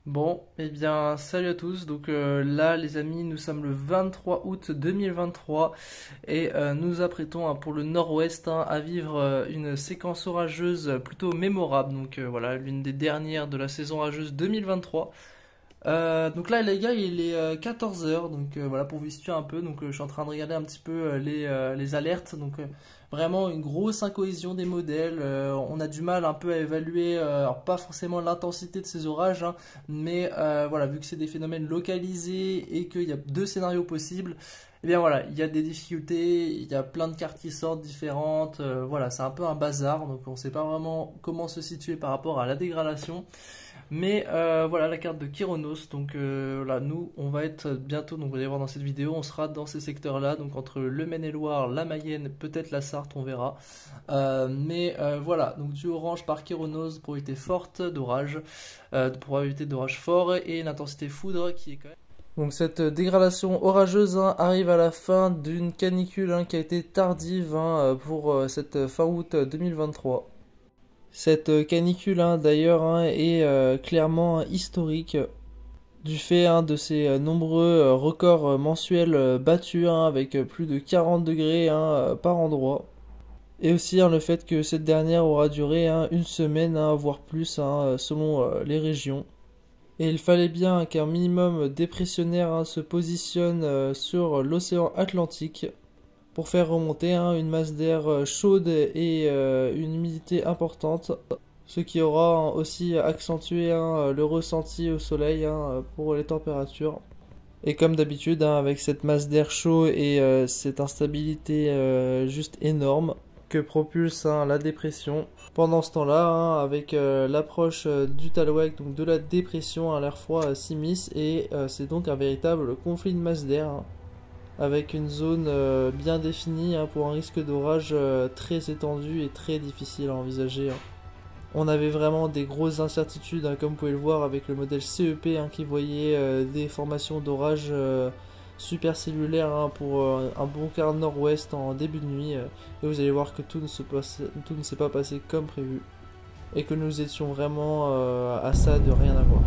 Bon, eh bien, salut à tous. Donc là, les amis, nous sommes le 23 août 2023 et nous apprêtons pour le nord-ouest à vivre une séquence orageuse plutôt mémorable. Donc voilà, l'une des dernières de la saison orageuse 2023. Donc là, les gars, il est 14 heures. Donc voilà, pour vous situer un peu. Donc je suis en train de regarder un petit peu les alertes. Donc vraiment une grosse incohésion des modèles. On a du mal un peu à évaluer, alors pas forcément l'intensité de ces orages, hein, mais voilà, vu que c'est des phénomènes localisés et qu'il y a deux scénarios possibles, eh bien voilà, il y a des difficultés, il y a plein de cartes qui sortent différentes. Voilà, c'est un peu un bazar. Donc on ne sait pas vraiment comment se situer par rapport à la dégradation. Mais voilà la carte de Kyronos, donc là nous on va être bientôt, donc vous allez voir dans cette vidéo, on sera dans ces secteurs là, donc entre le Maine-et-Loire, la Mayenne, peut-être la Sarthe, on verra. Voilà, donc du orange par Kyronos, probabilité forte d'orage, probabilité d'orage fort et l'intensité foudre qui est quand même... Donc cette dégradation orageuse arrive à la fin d'une canicule qui a été tardive pour cette fin août 2023. Cette canicule d'ailleurs est clairement historique du fait de ces nombreux records mensuels battus avec plus de 40 degrés par endroit. Et aussi le fait que cette dernière aura duré une semaine, voire plus, selon les régions. Et il fallait bien qu'un minimum dépressionnaire se positionne sur l'océan Atlantique pour faire remonter une masse d'air chaude et une humidité importante, ce qui aura aussi accentué le ressenti au soleil pour les températures. Et comme d'habitude, avec cette masse d'air chaud et cette instabilité juste énorme que propulse la dépression. Pendant ce temps-là, avec l'approche du Talouek, donc de la dépression, l'air froid s'immisce et c'est donc un véritable conflit de masse d'air. Avec une zone bien définie pour un risque d'orage très étendu et très difficile à envisager. On avait vraiment des grosses incertitudes, comme vous pouvez le voir avec le modèle CEP qui voyait des formations d'orage supercellulaires pour un bon quart nord-ouest en début de nuit. Et vous allez voir que tout ne s'est pas passé comme prévu. Et que nous étions vraiment à ça de rien avoir.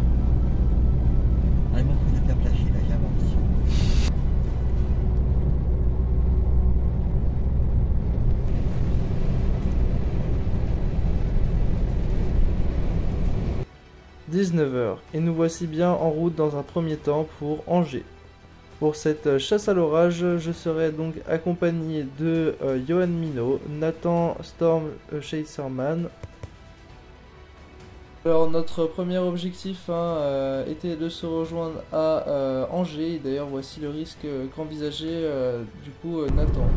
19h, et nous voici bien en route dans un premier temps pour Angers. Pour cette chasse à l'orage, je serai donc accompagné de Johan Minot, Nathan Storm Chaserman. Alors notre premier objectif était de se rejoindre à Angers, d'ailleurs voici le risque qu'envisageait du coup Nathan.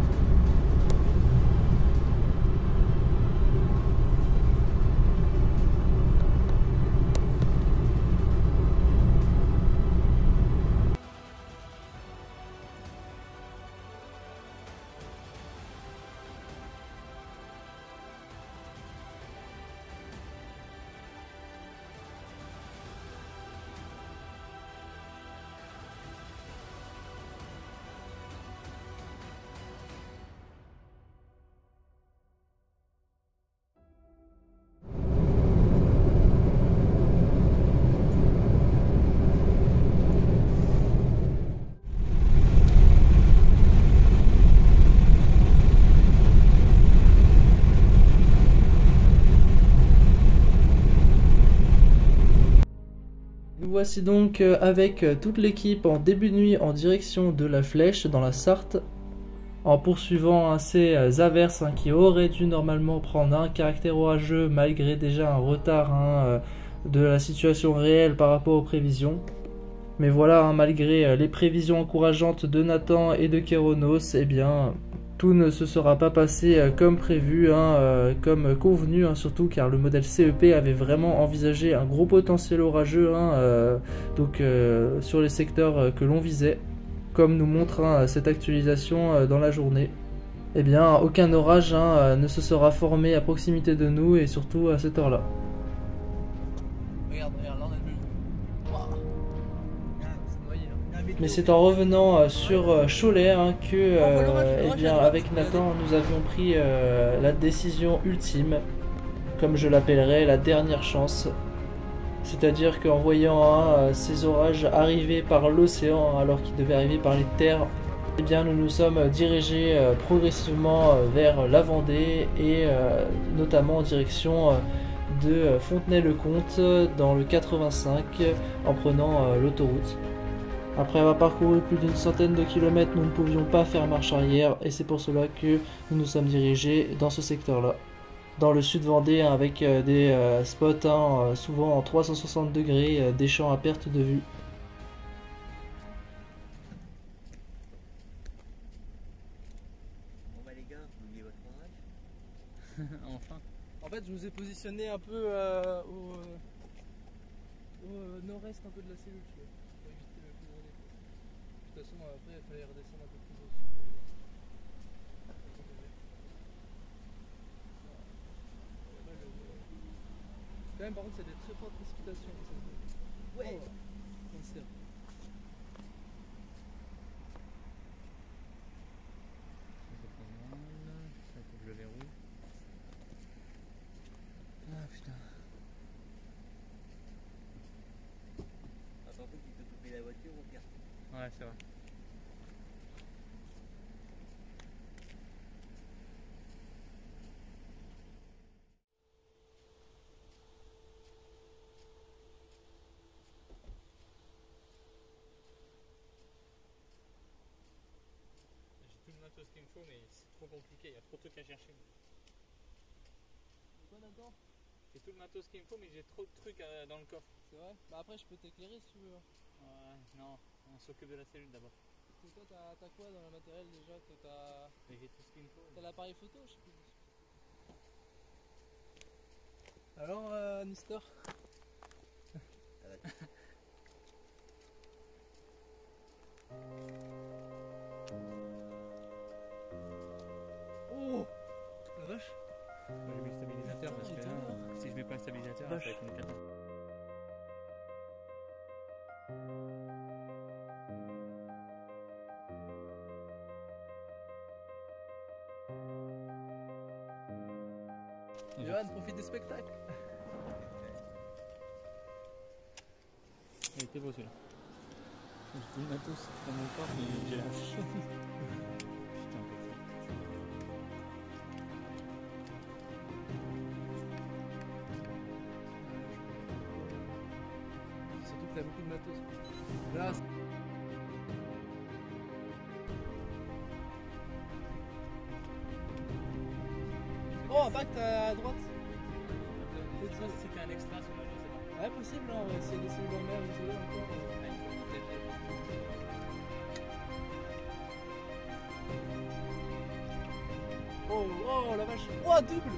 Nous voici donc avec toute l'équipe en début de nuit en direction de la Flèche dans la Sarthe, en poursuivant ces averses qui auraient dû normalement prendre un caractère orageux malgré déjà un retard de la situation réelle par rapport aux prévisions. Mais voilà, malgré les prévisions encourageantes de Nathan et de Kyronos, eh bien tout ne se sera pas passé comme prévu, comme convenu, surtout car le modèle CEP avait vraiment envisagé un gros potentiel orageux sur les secteurs que l'on visait, comme nous montre cette actualisation dans la journée. Eh bien, aucun orage ne se sera formé à proximité de nous et surtout à cette heure-là. Regarde, là on a le... Mais c'est en revenant sur Cholet que, eh bien, avec Nathan, nous avions pris la décision ultime, comme je l'appellerais, la dernière chance. C'est-à-dire qu'en voyant ces orages arriver par l'océan alors qu'ils devaient arriver par les terres, eh bien, nous nous sommes dirigés progressivement vers la Vendée et notamment en direction de Fontenay-le-Comte dans le 85 en prenant l'autoroute. Après avoir parcouru plus d'une centaine de kilomètres, nous ne pouvions pas faire marche arrière et c'est pour cela que nous nous sommes dirigés dans ce secteur-là. Dans le sud Vendée avec des spots souvent en 360 degrés, des champs à perte de vue. Bon bah les gars, vous oubliez votre orage. Enfin. En fait, je vous ai positionné un peu au nord-est un peu de la cellule, tu vois, pour éviter le coup de relais. De toute façon, après, il fallait redescendre un peu plus au-dessus. Quand même, par contre, c'est des très fortes précipitations. Ouais. Oh, cancer. C'est pas mal. Ça, faut que je le verrouille. Ah putain. Attends, tu peux couper la voiture au pire. Ouais, c'est vrai. J'ai tout le matos qu'il me faut, mais c'est trop compliqué, il y a trop de trucs à chercher. Quoi d'accord? J'ai tout le matos qu'il me faut, mais j'ai trop de trucs dans le coffre. C'est vrai? Bah après, je peux t'éclairer si tu veux. Ouais, non, on s'occupe de la cellule d'abord. Parce que toi, t'as quoi dans le matériel déjà? Mais j'ai tout ce qu'il me faut. T'as l'appareil photo, je sais plus. Alors, Nister? Oh la vache! J'ai mis le stabilisateur parce que là, si je mets pas le stabilisateur, ça va être une catastrophe. Johan, profite du spectacle! Il était beau celui-là. J'ai tout le matos dans mon corps, mais j'ai la chienne. Putain, Surtout que t'as beaucoup de matos. Là, oh, impact à droite! ça, c'était un extra sur la je sais pas. Ouais, possible, hein, s'il y a des cellules en mer, désolé encore. Ah, il faut monter le Oh, oh la vache! Oh, double!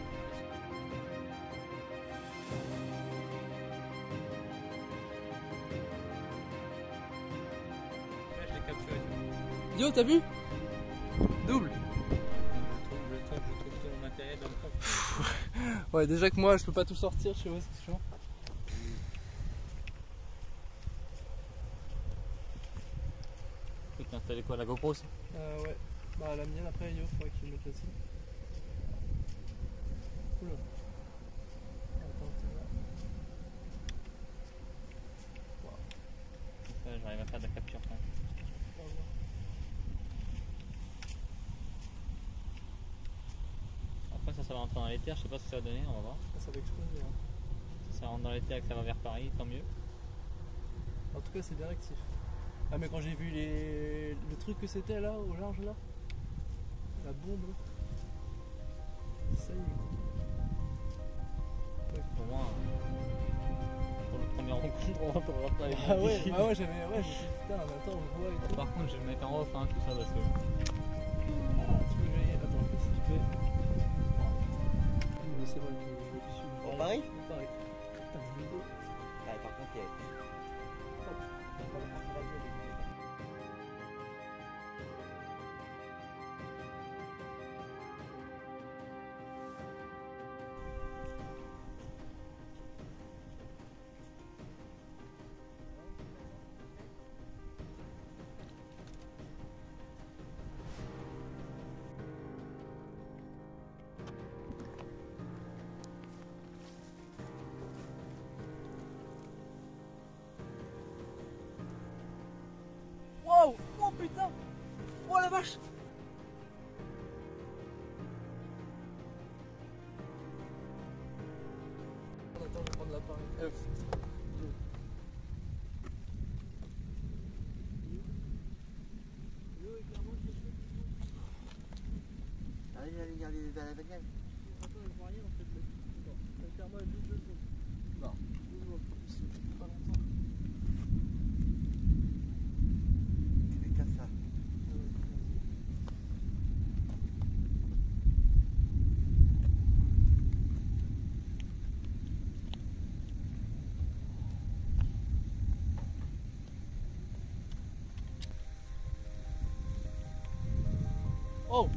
Là, je l'ai capturé. Yo, t'as vu? Double! Je trouve tout mon matériel dans le coffre. Ouais, déjà que moi, je peux pas tout sortir, je sais pas, c'est chiant. Tu peux t'installer quoi, la GoPro aussi? Ouais. Bah, la mienne, après, yo, faudrait que je le mette là-dessus. Oula. Attends, t'es là. Ça, j'arrive à faire de la capture quand même. On va voir. Après, ça va rentrer dans les terres, je sais pas ce que ça va donner, on va voir. Ça va exploser. Hein. Si ça rentre dans les terres et que ça va vers Paris, tant mieux. En tout cas, c'est bien actif. Ah, mais quand j'ai vu le truc que c'était là, au large là, la bombe là, ça y est. Pour moi, pour le premier rencontre, on va pas avec Ah ouais, bah ouais, je me suis dit putain, mais attends, on voit et tout. Par contre, je vais le mettre en off, hein, tout ça, parce que. Ah, tu peux gagner, attends, qu'est-ce que tu fais? Mais c'est vrai que je vais dessus. Pour Paris? Pour Paris. Putain, c'est beau. Ah, par contre, il y a... la vache! Attends, je vais prendre l'appareil. Allez, allez, garder vers la bagnole. Attends, je vois rien en fait. Clairement, juste 2 secondes. Non, 2 secondes. Pas longtemps. Tu fais comme ça. Oh!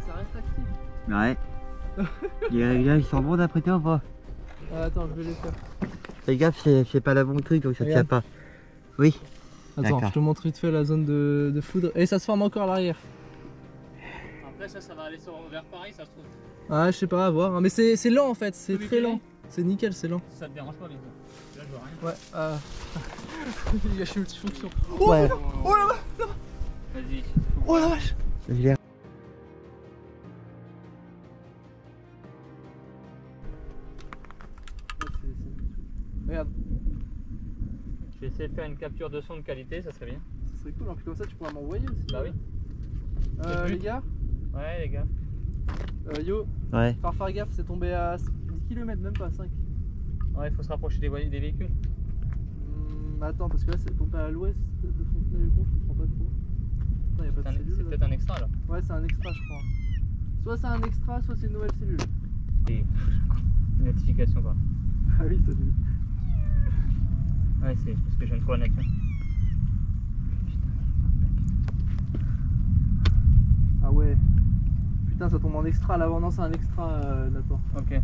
Ça reste actif. Ouais. Ils sont bons d'après toi ou pas? Attends, je vais les faire. Fais gaffe, c'est pas la bonne truc donc ça tient Regarde. pas. Oui. Attends, D'accord. je te montre vite fait la zone de foudre. Et ça se forme encore à l'arrière. Après ça va aller vers Paris, ça se trouve. Ah, je sais pas, à voir. Mais c'est lent en fait, c'est Oui, très oui. lent. C'est nickel, c'est lent. Si ça te dérange pas, les gars. Là, je vois rien. Ouais, il gâche multifonction. Ouais. Oh la vache! Vas-y. Oh la vache! Je l'ai. Regarde, Je vais essayer de faire une capture de son de qualité, ça serait bien. ça serait cool, hein. Puis comme ça tu pourras m'envoyer aussi. Bah oui. Les gars, Ouais, les gars. yo, Ouais. faire gaffe, c'est tombé à 10 km, même pas à 5. Ouais, il faut se rapprocher des véhicules. Attends, parce que là c'est tombé à l'ouest de Fontenay-le-Comte, je comprends pas trop. Attends, y a pas de cellule. C'est là. peut-être un extra là. Ouais, c'est un extra, je crois. Soit c'est un extra, soit c'est une nouvelle cellule. Et une notification quoi. Ah oui, ça dit. Ouais, c'est parce que je viens de trouver un acteur. Ah ouais. Putain, ça tombe en extra là. Non, c'est un extra, Nathan. Ok.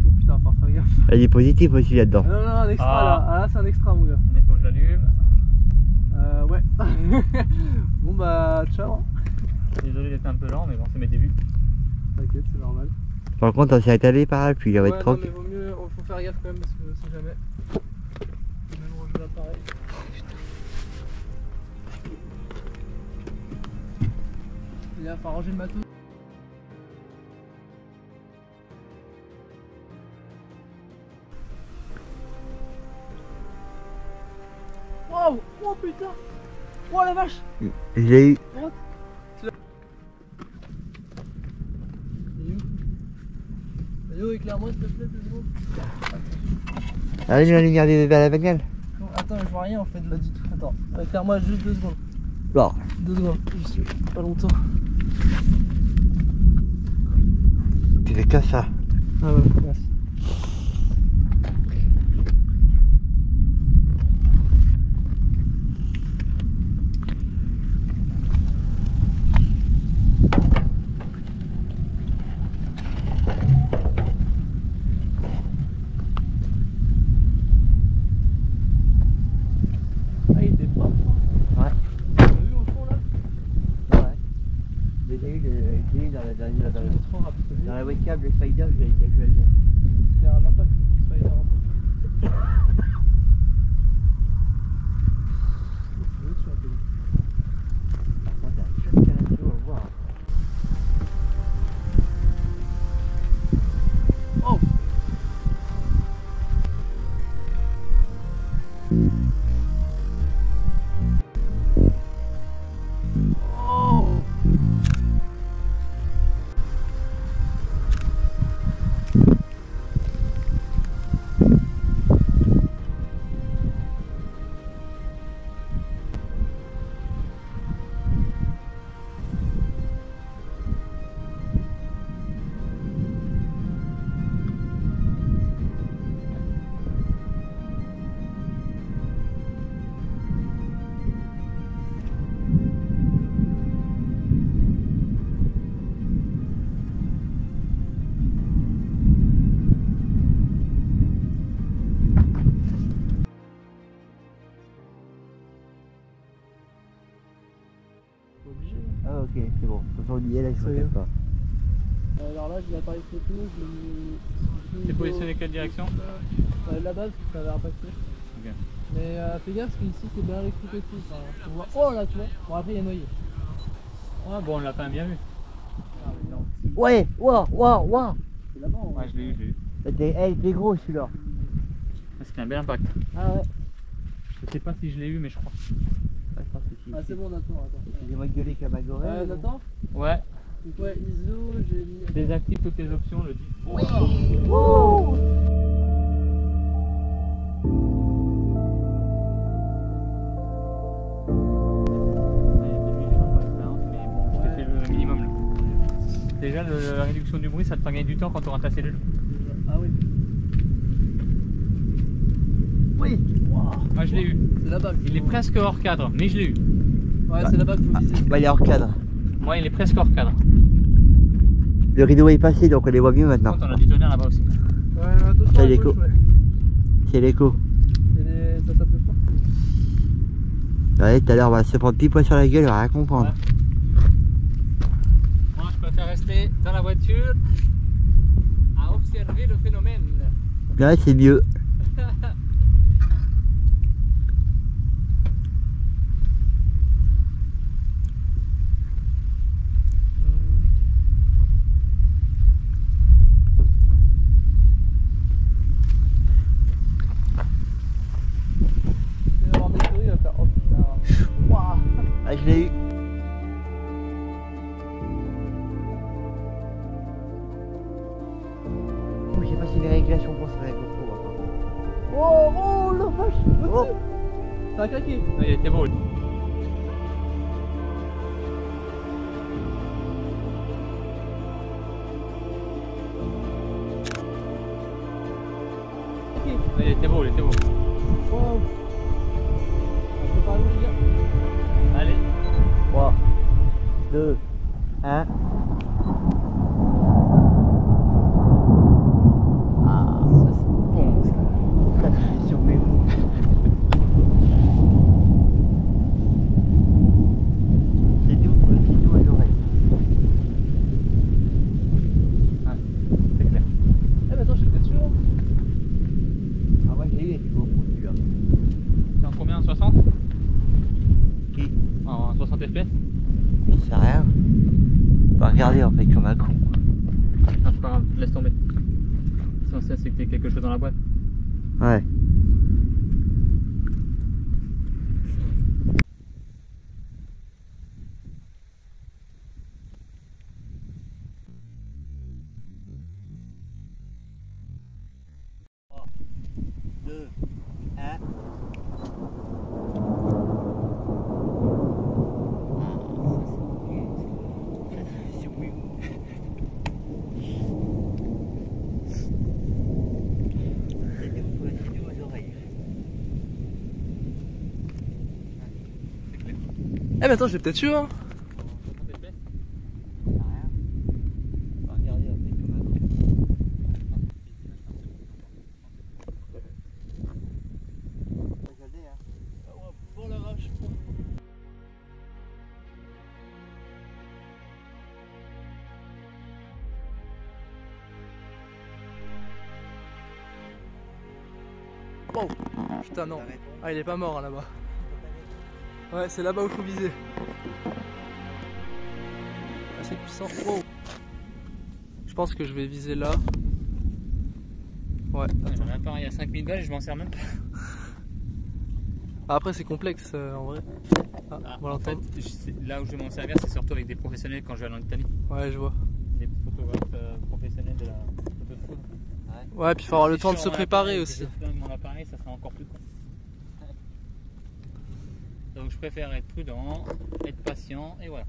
Oh putain, faut faire gaffe. Elle est positive aussi là-dedans. Non, un extra Ah. là. Ah là, c'est un extra, mon gars. Il faut que je l'allume. Ouais. Bon bah, ciao. Hein. Désolé d'être un peu lent, mais bon, c'est mes débuts. T'inquiète, c'est normal. Par contre, on s'est étalé par là, puis il va être Ouais, non, tranquille. mais vaut mieux, faut faire gaffe quand même parce que si jamais. Je vais même ranger l'appareil. Il va falloir ranger le matos. Wow! Oh putain! Oh la vache! J'ai eu. Yo, éclaire-moi s'il te plaît, 2 secondes. Allume la lumière vers la bagnole. Non, attends, je vois rien en fait là du tout. Attends, éclaire-moi juste 2 secondes. Bon. 2 secondes, juste pas longtemps. Tu fais que ça. Ah ouais, merci. Ah, il était propre, hein. Ouais. Tu l'as vu au fond là? Ouais. Mais j'ai eu dans la webcam, le spider, je l'ai vu. C'est un impact, c'est pas un impact. Oh! Oh! Obligé. Ah ok, c'est bon. Quand on y est là, je Ça y est. regarde pas. Alors là, j'ai l'appareil photo, je l'ai mis. T'es positionné quelle direction? Là-bas, parce que ça va impacter. Ok. Mais fais gaffe parce qu'ici c'est bien récupéré tout. Enfin, on voit... Oh là, tu vois. Bon, après il y a noyé. Ah bon, on l'a quand même bien vu. Ouais, waouh, waouh, waouh. C'est là-bas. Ouais, je l'ai eu, je l'ai eu. Elle était gros celui-là. Ah, c'était un bel impact. Ah ouais. Je sais pas si je l'ai eu, mais je crois. Ah, je pense que si. Ah, c'est bon, Nathan, attends. Excusez-moi de gueuler comme un gorille. Nathan. Ouais. Donc, ouais, ISO, j'ai mis. Désactive toutes les options, le dit. Wouh. C'est le minimum là. Déjà la réduction du bruit ça te fait gagner du temps quand tu auras ta cellule. Ah oui. Oui. Moi je l'ai eu. C'est là-bas. Il est presque hors cadre, mais je l'ai eu. Ouais, c'est là-bas qu'il faut viser. Bah, il est hors cadre. Moi il est presque hors cadre. Le rideau est passé donc on les voit mieux Par maintenant. contre on a du tonnerre là-bas aussi. Ouais, attention. Ça, à l'écho. gauche, ouais. C'est l'écho. Ça tape de partout. Ouais, tout à l'heure on va se prendre pile poil sur la gueule, on va rien comprendre. Moi je préfère rester dans la voiture à observer le phénomène. Là c'est mieux. Tu vas avoir mes souris, il va faire oh putain. Waouh. Ah, je l'ai eu. Oh, je sais pas si les réglations pour ça la GoPro par contre. Oh, oh la vache. Oh. Au-dessus. Ça a claqué. Il était beau. Il était beau, il était beau. Wow. Je peux pas aller, les gars. Allez. 3, 2, 1. Ah, ça c'est bon ça. Ça c'est sur mes mots. C'est tout pour le vidéo à l'oreille. Ouais, c'est clair. Eh, mais attends, j'étais dessus là. Ah moi j'ai eu avec GoPro celui-là. T'es en combien? 60? Qui? En 60 fps? Je sais rien. On va regarder en fait comme un con. Ah, c'est pas grave, laisse tomber. C'est censé injecter quelque chose dans la boîte. Ouais. Deux, un. Eh, mais attends, j'ai peut-être eu, hein. 60 fps? On va regarder en fait comme un con. Regardez hein. Oh la vache. Bon. Putain, non. Ah, il est pas mort hein, là-bas. Ouais, c'est là-bas où il faut viser. Assez puissant. Wow. Je pense que je vais viser là. Ouais. J'en ai un appareil à 5000 balles et je m'en sers même pas. Ah, après, c'est complexe en vrai. Ah, Ah, on va en fait, l'entendre. là où je vais m'en servir, c'est surtout avec des professionnels quand je vais aller en Italie. Ouais, je vois. Des photographes professionnels de la photo de food. Ouais, puis il faut avoir le Si temps je de se sors mon préparer appareil, aussi. que je flingue mon appareil, ça sera encore plus con. Donc je préfère être prudent, être patient et voilà.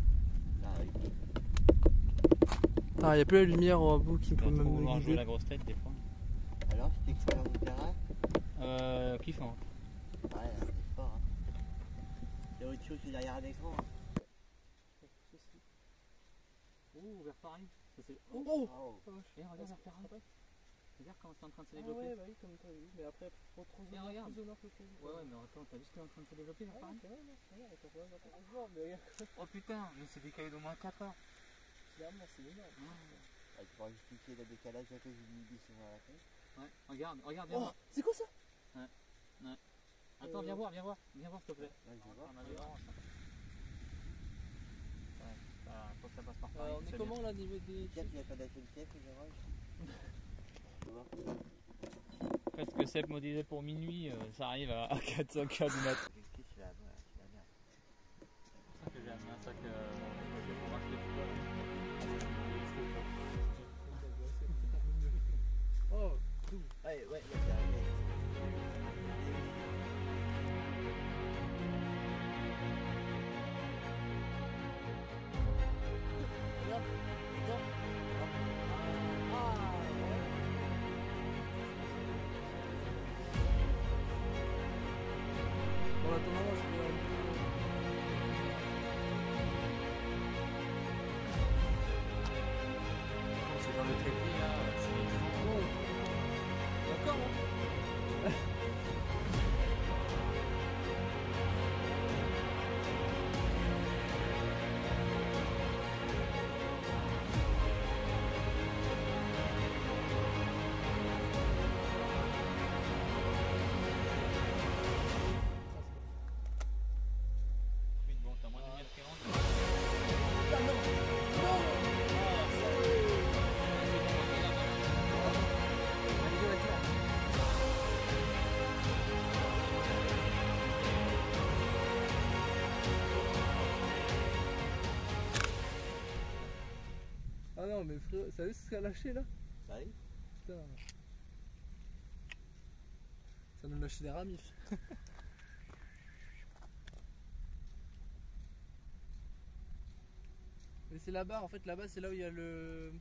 Ah, il n'y a plus la lumière au bout qui peut Pas trop me vouloir jouer guider. la grosse tête des fois. Alors, c'était expérience de terrain? Kiffant. Ouais, c'est fort. Hein. C'est autre chose que derrière un écran. Hein. Oh, vers Paris. Ça, c'est... Oh. Oh. Et regarde vers Paris. Regarde comment c'est en train de se Ah développer. ouais, bah oui, comme t'as vu, mais après, trop Et regarde. plus au nord que prévu. Ouais, ouais, mais attends, t'as vu ce qu'il est en train de se développer, Ah par ouais, exemple? quand même, regarde, attends, je vois, mais regarde, Oh putain, mais c'est des cailloux d'au moins 4 heures. clairement, c'est énorme. Ah, tu pourras expliquer le décalage à cause du midi sur la tête. Ouais, regarde, regarde, viens Oh, voir. c'est quoi ça? Attends, viens voir, s'il te plaît. Là, je vais voir. On a des oranges. Ouais, faut que ça passe par Paris. On est comment là, niveau des... Tiens, tu vas pas lâcher le chef, les oranges. Tu vois. En fait, ce que Seb me disait pour minuit, ça arrive à 4-5 heures du mat. L'objectif, c'est la merde. C'est ça que j'ai amené un sac pour racheter du bois. Oh, tout. Ouais, là, c'est arrivé. Regarde, viens. Ah, ouais. Bon, attends, non, je vais... C'est dans le trépied là, c'est Bon. D'accord, hein. bon, t'as moins de lumière qui rentre. Ah, non. Non. Allez, viens, viens. Ah non, mais frérot, ça vu ce qu'a lâché là? Ça arrive? Putain. Ça nous lâche des ramifs. Mais c'est là-bas, en fait, là-bas c'est là où il y a le.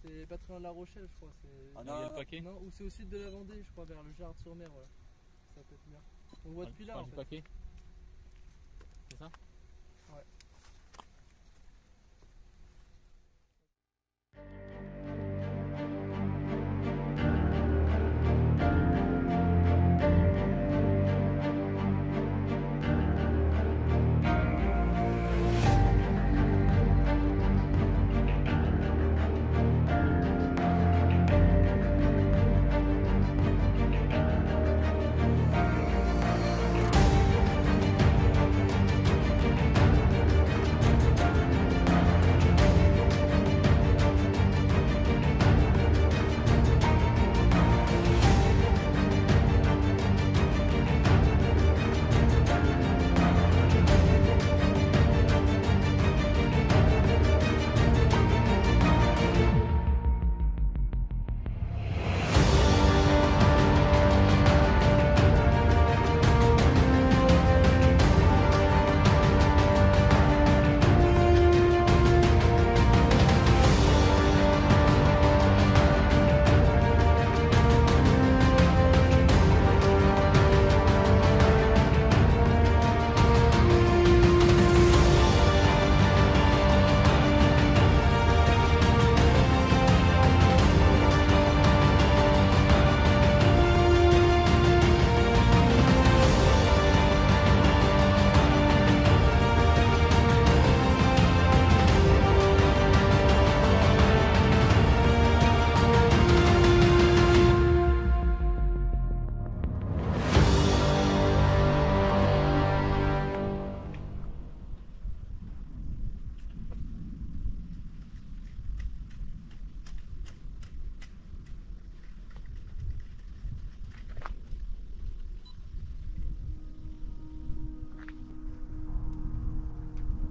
C'est pas très loin de La Rochelle, je crois. Ah Il y a non, le paquet. Non, ou c'est au sud de la Vendée, je crois, vers le Gard-sur-Mer, voilà. Ça peut être bien. On voit depuis là Pas en du fait. paquet. C'est ça? Ouais.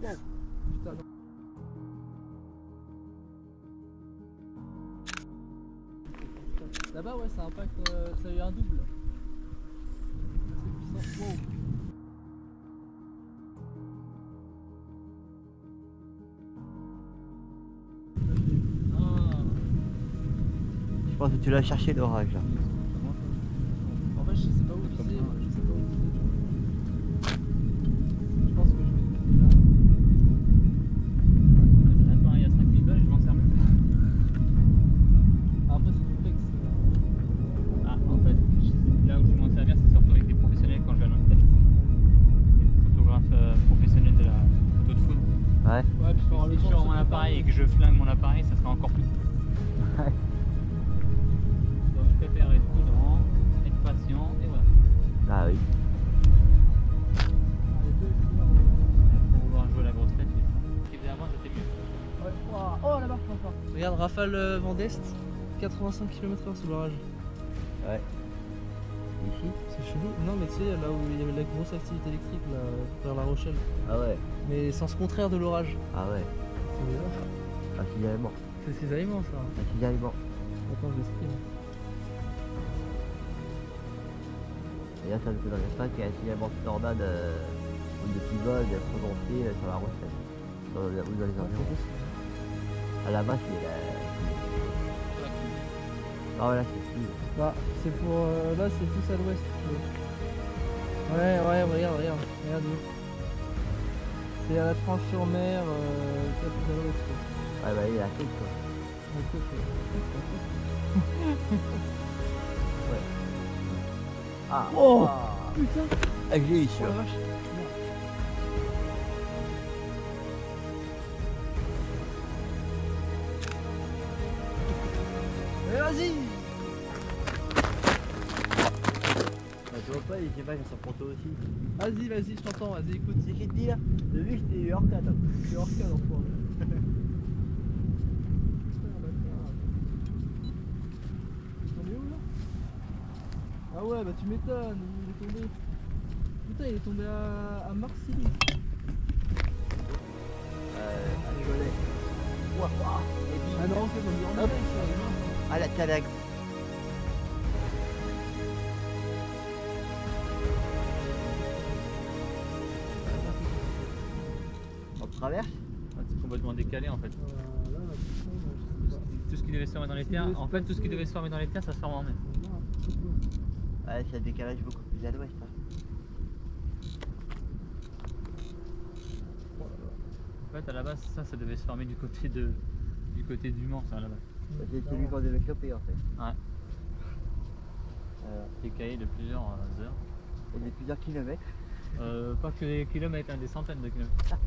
Putain, non. Là-bas, ouais, ça impacte, ça a eu un double. C'est puissant. Wow. Ah. Je pense que tu l'as cherché l'orage là. En fait, je sais pas où viser. Je sais pas où viser. Je pense que je vais viser là. Attends, il y a 5000 balles et je m'en sers même pas. Après, c'est complexe. Ouais. Ouais, puis Si je sors mon appareil et que je flingue mon appareil, ça sera encore plus. Ouais. Donc je préfère être prudent, être patient et voilà. Ah oui. Pour vouloir jouer la grosse tête, ce qui faisait avant c'était mieux. Ouais. Oh là-bas, enfin. Regarde, Rafale Vent d'Est, 85 km/h sous l'orage. Ouais. Ici? C'est chelou. Non, mais tu sais, là où il y avait la grosse activité électrique, là, vers La Rochelle. Ah ouais. Mais sens contraire de l'orage. Ah ouais. C'est bizarre. Un signalement. C'est cisaillement ça. Un signalement. Attends, je stream. Et là, ça ne m'étonnerait pas qu'il y ait un signalement de tornade ou de petits vols prononcés sur La Rochelle. Ou dans les environs. À la base, c'est la... Ah ouais, là, c'est fou. Bah, c'est pour. Là, c'est plus à l'ouest. Ouais, regarde où. C'est à la Tranche-sur-Mer, plus à l'ouest. Ouais, bah, il est à la côte, quoi. La côte, Ouais. Ah. Oh Ah. putain. Avec les Oh issues. la vache. Allez, vas-y. Bah, tu vois pas, les images, elles sont pour toi aussi. Vas-y, je t'entends, vas-y, écoute. C'est qui te dit là? De vue, j'étais hors cadre. Je suis hors cadre, enfoiré. On est où là? Ah ouais, bah tu m'étonnes, il est tombé. Putain, il est tombé à Marcilly. À rigoler. Ouah, ouah. Ah non, c'est comme dire en Hop. Amérique, ça, non. À la calague. On traverse? C'est complètement décalé en fait. Tout ce qui devait se former dans les terres, en fait tout ce qui devait se former dans les terres, ça se forme en mer. Ouais, c'est un décalage beaucoup plus à l'ouest. Hein. En fait à la base ça devait se former du côté du Mans ça à la base. C'est celui qu'on devait choper en fait. Ouais. Décalé de plusieurs heures. Et de plusieurs kilomètres. Pas que des kilomètres, hein, des centaines de kilomètres.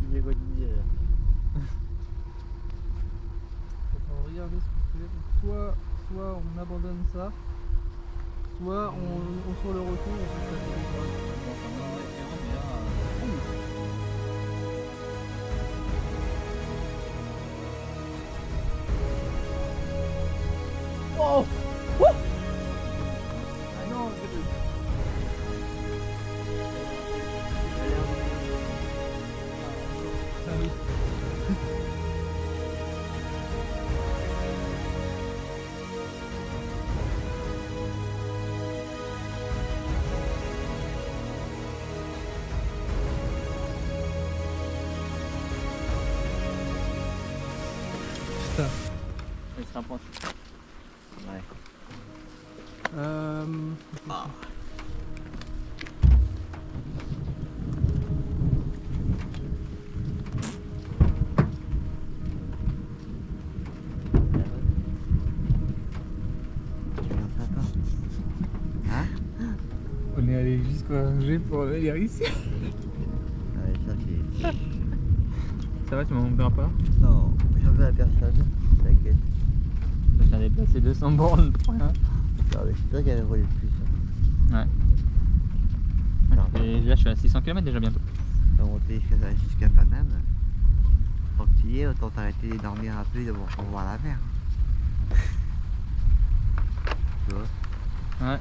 J'ai relié. Attends, regardez ce que tu fais. Soit on abandonne ça, soit on sur le retour on peut passer des choses. Oh! Ah non, Salut. Putain. Il se rapproche. Ouais. Hein? On est allé jusqu'à Angers pour venir ici. Ouais, ça c'est. Ça va, tu m'en voudras pas? Non, j'en veux à personne. T'inquiète. Je viens déplacer 200 bornes pour rien. Non, mais c'est toi qui avais roulé le plus. Hein. Ouais. Et là je suis à 600 km déjà bientôt. On va monter jusqu'à Paname. Tant que tu y es, autant t'arrêter de dormir un peu et de voir la mer. Tu vois? Ouais.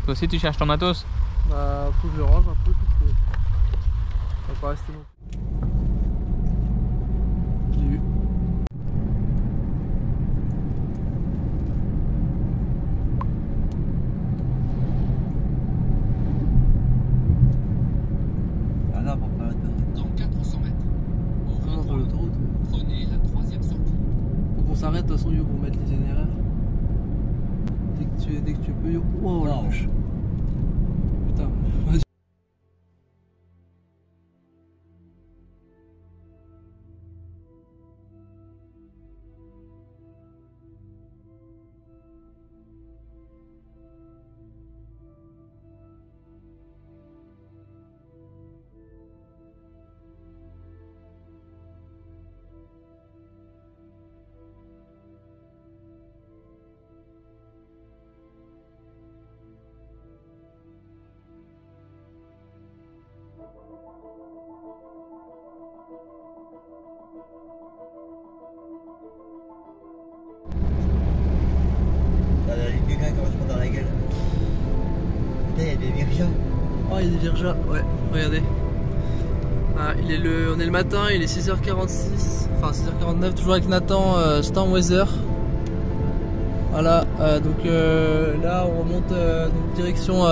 Toi aussi tu cherches ton matos? Bah, faut que je range un peu parce que on va pas rester longtemps. Je l'ai eu. Ah non, pour pas l'autoroute. Dans 400 mètres, au Non, pour l'autoroute. prenez la troisième sortie. Faut qu'on s'arrête de toute façon, Yo, pour mettre les NRR. Dès que tu peux, Yo. Oh la vache. Putain, vas-y. La ligne du gars qui correspond dans la gueule. Putain, il y a des virjas. Oh, il y a des virjas, ouais, regardez. Ah, on est le matin, il est 6h46, enfin 6h49, toujours avec Nathan, Storm Weather. Voilà, donc là on remonte donc, direction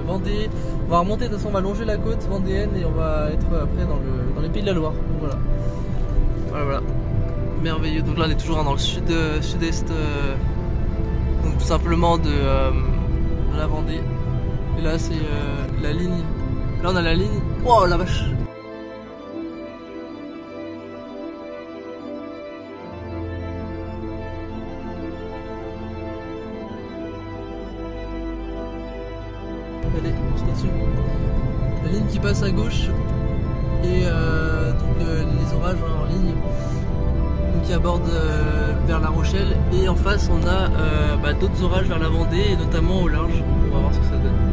Vendée. On va remonter, de toute façon on va longer la côte vendéenne et on va être après dans les Pays de la Loire. Donc, voilà. Voilà. Merveilleux, donc là on est toujours dans le sud-est, donc tout simplement de la Vendée. Et là c'est la ligne, là on a la ligne, oh la vache! Allez, on se met dessus. La ligne qui passe à gauche et donc les orages en ligne donc, qui abordent vers La Rochelle, et en face on a d'autres orages vers la Vendée et notamment au large. On va voir ce que ça donne.